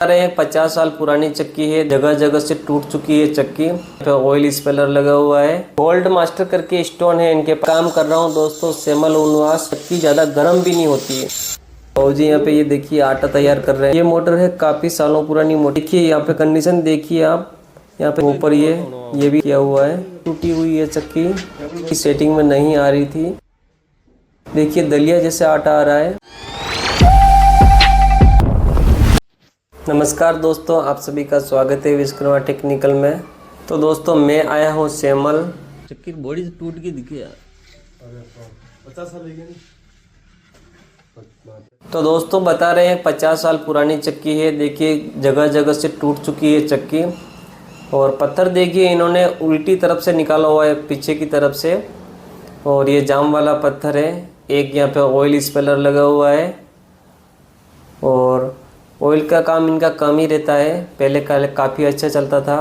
रहे हैं 50 साल पुरानी चक्की है, जगह जगह से टूट चुकी है चक्की। पे ऑयल स्पेलर लगा हुआ है, गोल्ड मास्टर करके स्टोन है इनके। काम कर रहा हूँ दोस्तों सेमल उनवास। चक्की ज़्यादा गर्म भी नहीं होती है। जी यहाँ पे ये देखिए आटा तैयार कर रहे हैं। ये मोटर है काफ़ी सालों पुरानी मोटर। देखिए यहाँ पे कंडीशन देखिए आप, यहाँ पे ऊपर ये भी किया हुआ है। टूटी हुई है चक्की, सेटिंग में नहीं आ रही थी। देखिए दलिया जैसे आटा आ रहा है। नमस्कार दोस्तों, आप सभी का स्वागत है विश्वकर्मा टेक्निकल में। तो दोस्तों मैं आया हूँ सेमल। चक्की बॉडी से टूट के दिखे यार। तो दोस्तों बता रहे हैं 50 साल पुरानी चक्की है। देखिए जगह जगह से टूट चुकी है चक्की। और पत्थर देखिए इन्होंने उल्टी तरफ से निकाला हुआ है, पीछे की तरफ से। और ये जाम वाला पत्थर है। एक यहाँ पे ऑयल स्पेलर लगा हुआ है। और ऑयल का काम इनका कम ही रहता है, पहले काफ़ी अच्छा चलता था।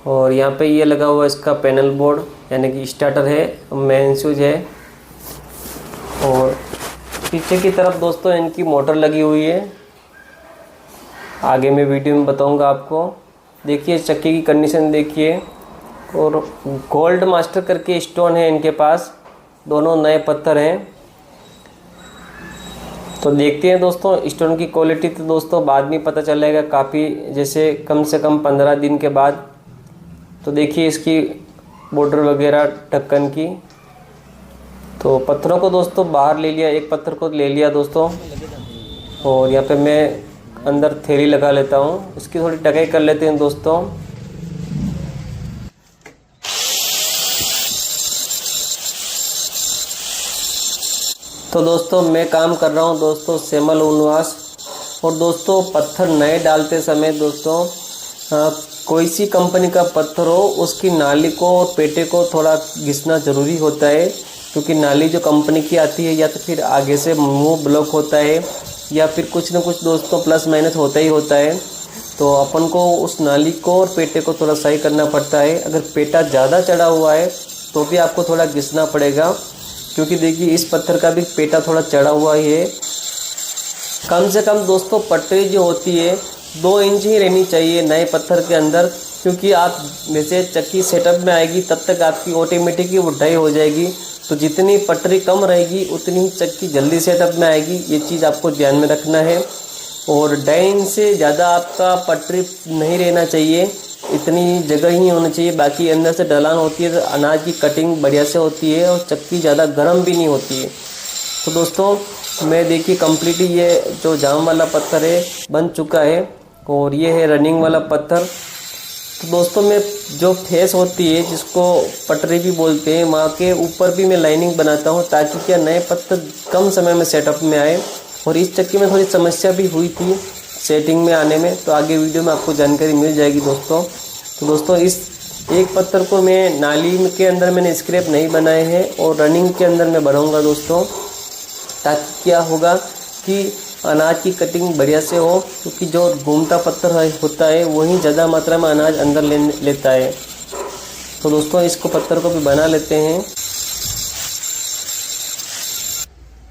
और यहाँ पे ये लगा हुआ है इसका पैनल बोर्ड, यानी कि स्टार्टर है, मेन स्विच है। और पीछे की तरफ दोस्तों इनकी मोटर लगी हुई है। आगे मैं वीडियो में बताऊंगा आपको। देखिए चक्की की कंडीशन देखिए। और गोल्ड मास्टर करके स्टोन है इनके पास, दोनों नए पत्थर हैं। तो देखते हैं दोस्तों स्टोन की क्वालिटी। तो दोस्तों बाद में पता चलेगा, काफ़ी जैसे कम से कम 15 दिन के बाद। तो देखिए इसकी बॉर्डर वगैरह ढक्कन की। तो पत्थरों को दोस्तों बाहर ले लिया, एक पत्थर को ले लिया दोस्तों। और यहाँ पे मैं अंदर थैली लगा लेता हूँ, इसकी थोड़ी ढकाई कर लेते हैं दोस्तों। तो दोस्तों मैं काम कर रहा हूँ दोस्तों सेमल उनवास। और दोस्तों पत्थर नए डालते समय दोस्तों कोई सी कंपनी का पत्थर हो, उसकी नाली को और पेटे को थोड़ा घिसना ज़रूरी होता है। क्योंकि नाली जो कंपनी की आती है, या तो फिर आगे से मुंह ब्लॉक होता है, या फिर कुछ ना कुछ दोस्तों प्लस माइनस होता ही होता है। तो अपन को उस नाली को और पेटे को थोड़ा सही करना पड़ता है। अगर पेटा ज़्यादा चढ़ा हुआ है तो भी आपको थोड़ा घिसना पड़ेगा। क्योंकि देखिए इस पत्थर का भी पेटा थोड़ा चढ़ा हुआ ही है। कम से कम दोस्तों पटरी जो होती है 2 इंच ही रहनी चाहिए नए पत्थर के अंदर। क्योंकि आप जैसे चक्की सेटअप में आएगी तब तक आपकी ऑटोमेटिक ही उठाई हो जाएगी। तो जितनी पटरी कम रहेगी उतनी ही चक्की जल्दी सेटअप में आएगी। ये चीज़ आपको ध्यान में रखना है। और 2.5 इंच से ज़्यादा आपका पटरी नहीं रहना चाहिए, इतनी जगह ही होनी चाहिए। बाकी अंदर से ढलान होती है तो अनाज की कटिंग बढ़िया से होती है और चक्की ज़्यादा गर्म भी नहीं होती है। तो दोस्तों मैं देखिए कंप्लीट ये जो जाम वाला पत्थर है बन चुका है। और ये है रनिंग वाला पत्थर। तो दोस्तों मैं जो फेस होती है, जिसको पटरी भी बोलते हैं, वहाँ के ऊपर भी मैं लाइनिंग बनाता हूँ, ताकि क्या नए पत्थर कम समय में सेटअप में आए। और इस चक्की में थोड़ी समस्या भी हुई थी सेटिंग में आने में, तो आगे वीडियो में आपको जानकारी मिल जाएगी दोस्तों। तो दोस्तों इस एक पत्थर को मैं नाली के अंदर मैंने स्क्रैप नहीं बनाए हैं, और रनिंग के अंदर मैं बनाऊंगा दोस्तों। ताकि क्या होगा कि अनाज की कटिंग बढ़िया से हो। क्योंकि जो घूमता पत्थर होता है वही ज़्यादा मात्रा में अनाज अंदर लेता है। तो दोस्तों इसको पत्थर को भी बना लेते हैं।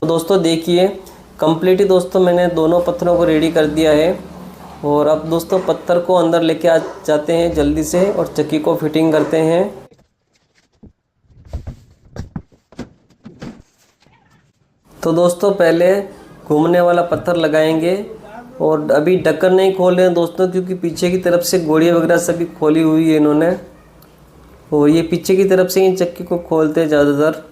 तो दोस्तों देखिए कंप्लीट ही दोस्तों मैंने दोनों पत्थरों को रेडी कर दिया है। और अब दोस्तों पत्थर को अंदर लेके आ जाते हैं जल्दी से, और चक्की को फिटिंग करते हैं। तो दोस्तों पहले घूमने वाला पत्थर लगाएंगे। और अभी ढक्कन नहीं खोल रहे हैं दोस्तों, क्योंकि पीछे की तरफ से गोड़ी वगैरह सभी खोली हुई है इन्होंने। और ये पीछे की तरफ से ही चक्की को खोलते हैं ज़्यादातर।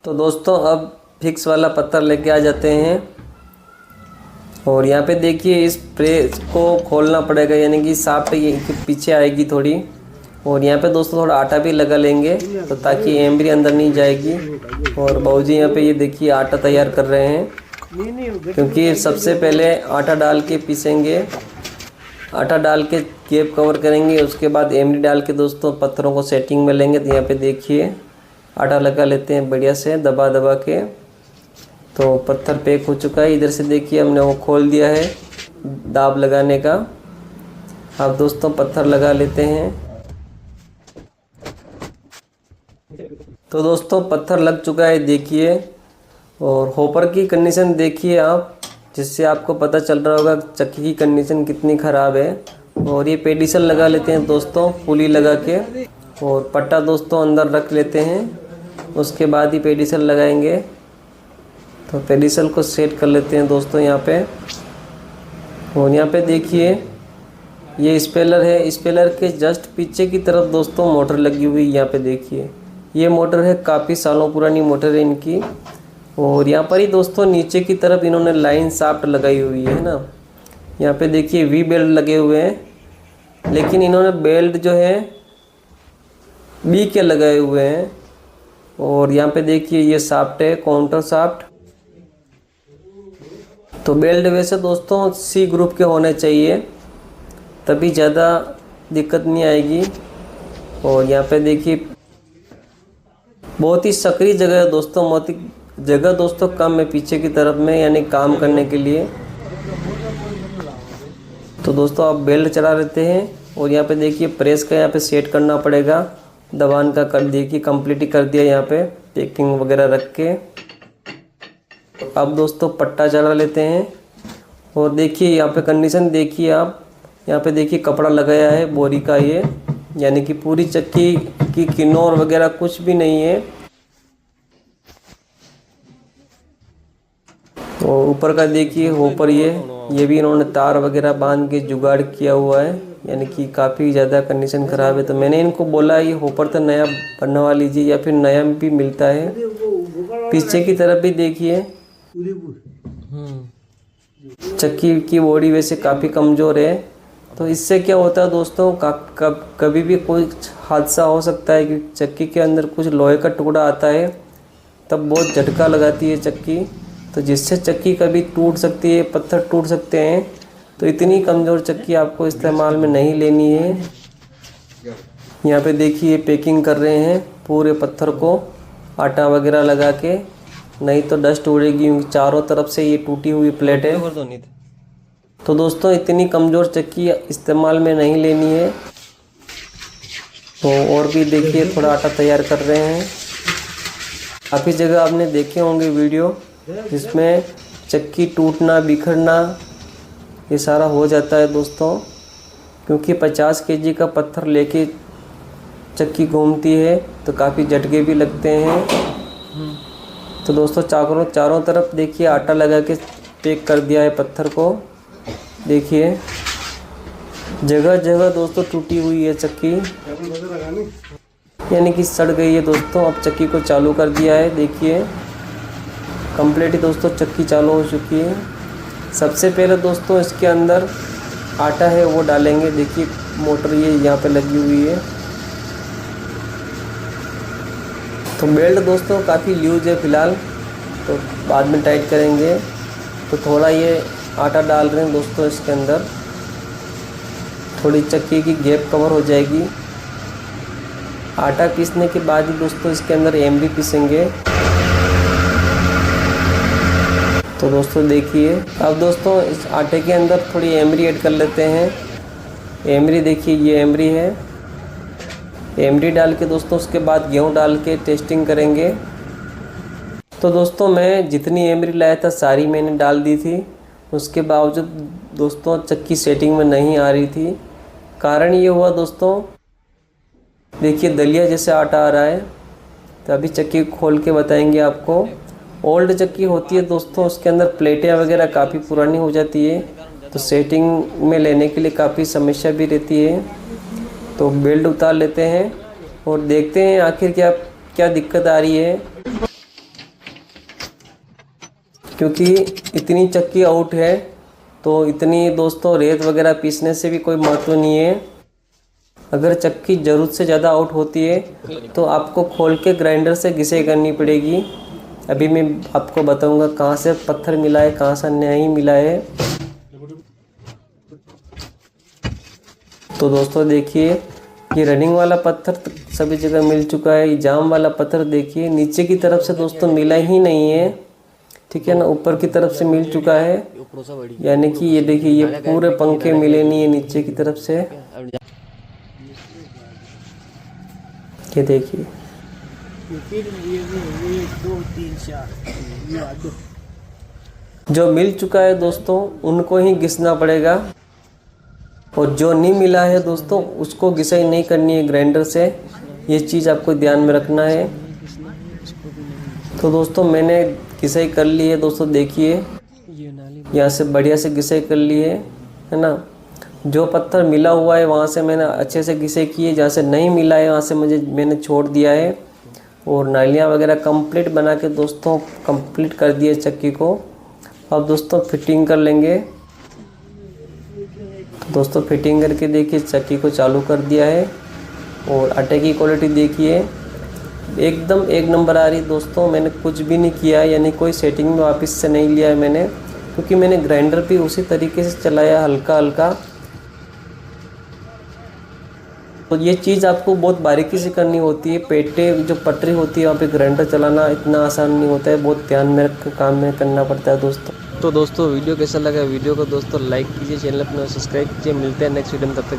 तो दोस्तों अब फिक्स वाला पत्थर लेके आ जाते हैं। और यहाँ पे देखिए इस प्रेस को खोलना पड़ेगा, यानी कि साफ पे ये पीछे आएगी थोड़ी। और यहाँ पे दोस्तों थोड़ा आटा भी लगा लेंगे, तो ताकि एम्बरी अंदर नहीं जाएगी। और बाबूजी यहाँ पे ये देखिए आटा तैयार कर रहे हैं, क्योंकि सबसे पहले आटा डाल के पीसेंगे। आटा डाल के केप कवर करेंगे, उसके बाद एम्बरी डाल के दोस्तों पत्थरों को सेटिंग में लेंगे। तो यहाँ पे देखिए आटा लगा लेते हैं बढ़िया से दबा दबा के। तो पत्थर पैक हो चुका है। इधर से देखिए हमने वो खोल दिया है दाब लगाने का। अब दोस्तों पत्थर लगा लेते हैं। तो दोस्तों पत्थर लग चुका है देखिए। और होपर की कंडीशन देखिए आप, जिससे आपको पता चल रहा होगा चक्की की कंडीशन कितनी ख़राब है। और ये पेडिसल लगा लेते हैं दोस्तों, पुली लगा के, और पट्टा दोस्तों अंदर रख लेते हैं। उसके बाद ही पेडिसल लगाएंगे। तो पेडिसल को सेट कर लेते हैं दोस्तों यहाँ पे। और यहाँ पे देखिए ये स्पेलर है, स्पेलर के जस्ट पीछे की तरफ दोस्तों मोटर लगी हुई। यहाँ पे देखिए ये मोटर है, काफ़ी सालों पुरानी मोटर है इनकी। और यहाँ पर ही दोस्तों नीचे की तरफ इन्होंने लाइन शाफ्ट लगाई हुई है ना। यहाँ पे देखिए वी बेल्ट लगे हुए हैं, लेकिन इन्होंने बेल्ट जो है बी के लगाए हुए हैं। और यहाँ पे देखिए ये शाफ्ट है, काउंटर शाफ्ट। तो बेल्ट वैसे दोस्तों सी ग्रुप के होने चाहिए, तभी ज़्यादा दिक्कत नहीं आएगी। और यहाँ पे देखिए बहुत ही सक्रिय जगह है दोस्तों, बहुत ही जगह दोस्तों कम है पीछे की तरफ में, यानी काम करने के लिए। तो दोस्तों आप बेल्ट चला लेते हैं। और यहाँ पे देखिए प्रेस का यहाँ पे सेट करना पड़ेगा। दबान का कर देखिए कंप्लीट ही कर दिया यहाँ पे पैकिंग वगैरह रख के। अब दोस्तों पट्टा चला लेते हैं। और देखिए यहाँ पे कंडीशन देखिए आप, यहाँ पे देखिए कपड़ा लगाया है बोरी का ये, यानी कि पूरी चक्की की किन्नौर वगैरह कुछ भी नहीं है। और ऊपर का देखिए ऊपर ये भी इन्होंने तार वगैरह बांध के जुगाड़ किया हुआ है, यानी कि काफ़ी ज़्यादा कंडीशन ख़राब है। तो मैंने इनको बोला ये होपर तो नया बनवा लीजिए, या फिर नया भी मिलता है। पीछे की तरफ भी देखिए चक्की की बॉडी वैसे काफ़ी कमज़ोर है। तो इससे क्या होता है दोस्तों, कभी भी कोई हादसा हो सकता है कि चक्की के अंदर कुछ लोहे का टुकड़ा आता है, तब बहुत झटका लगाती है चक्की, तो जिससे चक्की कभी टूट सकती है, पत्थर टूट सकते हैं। तो इतनी कमज़ोर चक्की आपको इस्तेमाल में नहीं लेनी है। यहाँ पे देखिए पैकिंग कर रहे हैं पूरे पत्थर को आटा वगैरह लगा के, नहीं तो डस्ट उड़ेगी, क्योंकि चारों तरफ से ये टूटी हुई प्लेट है। तो दोस्तों इतनी कमज़ोर चक्की इस्तेमाल में नहीं लेनी है। तो और भी देखिए थोड़ा आटा तैयार कर रहे हैं। काफ़ी जगह आपने देखे होंगे वीडियो जिसमें चक्की टूटना बिखरना ये सारा हो जाता है दोस्तों, क्योंकि 50 केजी का पत्थर लेके चक्की घूमती है तो काफ़ी झटके भी लगते हैं। तो दोस्तों चारों तरफ देखिए आटा लगा के पैक कर दिया है पत्थर को। देखिए जगह जगह दोस्तों टूटी हुई है चक्की, यानी कि सड़ गई है दोस्तों। अब चक्की को चालू कर दिया है, देखिए कंप्लीट दोस्तों चक्की चालू हो चुकी है। सबसे पहले दोस्तों इसके अंदर आटा है वो डालेंगे। देखिए मोटर ये यहाँ पे लगी हुई है। तो बेल्ट दोस्तों काफ़ी लूज है फ़िलहाल, तो बाद में टाइट करेंगे। तो थोड़ा ये आटा डाल रहे हैं दोस्तों इसके अंदर, थोड़ी चक्की की गैप कवर हो जाएगी। आटा पीसने के बाद ही दोस्तों इसके अंदर एमरी पीसेंगे। तो दोस्तों देखिए अब दोस्तों इस आटे के अंदर थोड़ी एमरी ऐड कर लेते हैं। एमरी देखिए ये एमरी है, एमरी डाल के दोस्तों उसके बाद गेहूँ डाल के टेस्टिंग करेंगे। तो दोस्तों मैं जितनी एमरी लाया था सारी मैंने डाल दी थी, उसके बावजूद दोस्तों चक्की सेटिंग में नहीं आ रही थी। कारण ये हुआ दोस्तों, देखिए दलिया जैसे आटा आ रहा है। तो अभी चक्की खोल के बताएंगे आपको। ओल्ड चक्की होती है दोस्तों, उसके अंदर प्लेटें वगैरह काफ़ी पुरानी हो जाती है, तो सेटिंग में लेने के लिए काफ़ी समस्या भी रहती है। तो बेल्ट उतार लेते हैं और देखते हैं आखिर क्या दिक्कत आ रही है, क्योंकि इतनी चक्की आउट है तो इतनी दोस्तों रेत वगैरह पीसने से भी कोई महत्व नहीं है। अगर चक्की ज़रूरत से ज़्यादा आउट होती है तो आपको खोल के ग्राइंडर से घिसाई करनी पड़ेगी। अभी मैं आपको बताऊंगा कहाँ से पत्थर मिला है, कहाँ से नहीं मिला है। तो दोस्तों देखिए ये रनिंग वाला पत्थर सभी जगह मिल चुका है। ये जाम वाला पत्थर देखिए नीचे की तरफ से दोस्तों मिला ही नहीं है, ठीक है ना, ऊपर की तरफ से मिल चुका है। यानी कि ये देखिए ये पूरे पंखे मिले नहीं है नीचे की तरफ से। ये देखिए जो मिल चुका है दोस्तों उनको ही घिसना पड़ेगा, और जो नहीं मिला है दोस्तों उसको घिसाई नहीं करनी है ग्राइंडर से। ये चीज़ आपको ध्यान में रखना है। तो दोस्तों मैंने घिसाई कर ली है दोस्तों, देखिए यहाँ से बढ़िया से घिसाई कर ली है ना। जो पत्थर मिला हुआ है वहाँ से मैंने अच्छे से घिसाई की है, जहाँ से नहीं मिला है वहाँ से मैंने छोड़ दिया है। और नालियाँ वगैरह कंप्लीट बना के दोस्तों कंप्लीट कर दिए चक्की को। अब दोस्तों फिटिंग कर लेंगे। तो दोस्तों फिटिंग करके देखिए चक्की को चालू कर दिया है, और आटे की क्वालिटी देखिए एकदम एक नंबर आ रही दोस्तों। मैंने कुछ भी नहीं किया है, यानी कोई सेटिंग में वापस से नहीं लिया है मैंने, क्योंकि मैंने ग्राइंडर भी उसी तरीके से चलाया हल्का हल्का। तो ये चीज़ आपको बहुत बारीकी से करनी होती है। पेटे जो पटरी होती है वहाँ पे ग्राइंडर चलाना इतना आसान नहीं होता है, बहुत ध्यान में रख कर काम में करना पड़ता है दोस्तों। तो दोस्तों वीडियो कैसा लगा, वीडियो को दोस्तों लाइक कीजिए, चैनल अपना सब्सक्राइब कीजिए। मिलते हैं नेक्स्ट वीडियो में, तब तक